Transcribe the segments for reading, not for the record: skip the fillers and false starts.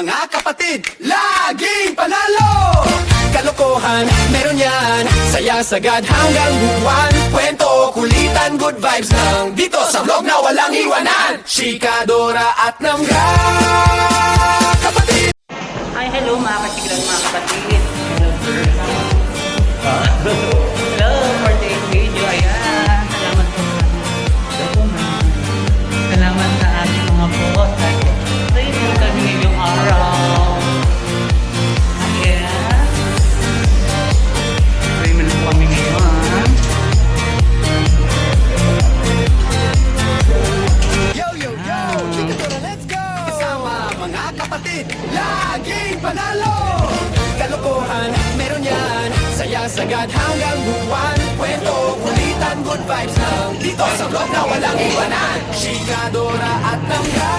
mga kapatid, laging panalo! Kalokohan, meron yan, saya sagad hanggang buwan. Kwento, kulitan, good vibes lang dito sa vlog na walang iwanan. Chika, Dora at Namga, kapatid! Hi, hello mga kasiglang mga kapatid. Hello for today's video. Ayan, salamat po salamat sa ating mga post. Pray mo kami ngayong araw. Ayan. Pray mo lang kami ngayon. Yo, yo, yo! Chika, Dora, let's go! Kasama mga kapatid, laging panalo! Kalokohan, meron yan, saya sagad hanggang buwan. Kwento, kulitan, good vibes lang dito sa vlog na walang iwanan. Chika, Dora at Namga,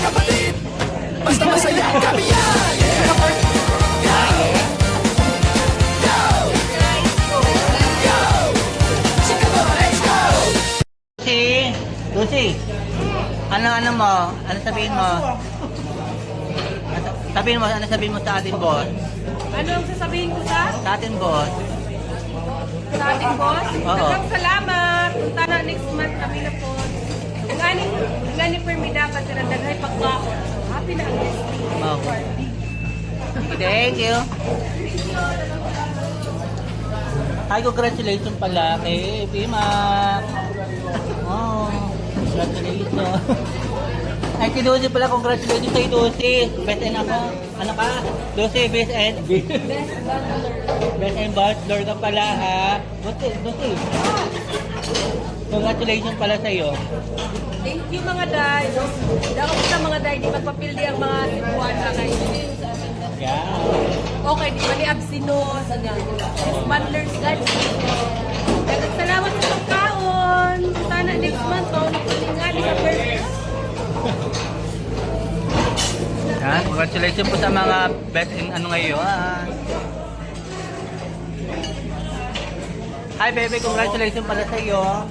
kapatid, basta masaya kami yan! Yeah! Yo! Yo! Yo! Chika, Dora, let's go! Lucy, ano mo? Ano sabihin mo? Ano sabihin mo sa ating boss? Ano ang sasabihin ko sa? Sa ating boss? Sa ating boss? Oo. Daghang salamat. Punta na next month kami na po. Ngani permi dapat sila daghay pagkaon. Happy na ang Okay. Thank you. Hi, congratulations pala kay Pima. Oh, congratulations. Ay, kay Lucy pala, congratulations kay Lucy. Best and ako. Ano ka? Lucy, best and... Best and bachelor ka pala, ha? Lucy. Congratulations pala sa'yo. Thank you mga day. Dapat sa mga day, di magpapildi ang mga sibuan na kayo. Yeah. Okay, di ba ni Absinos? Mandlers guys. Daghang salamat sa pagkaon. Sana next month, paulit-ulit sa birthday. Yan, congratulations po sa mga best in ano ngayon. Hi baby, congratulations pala sa iyo.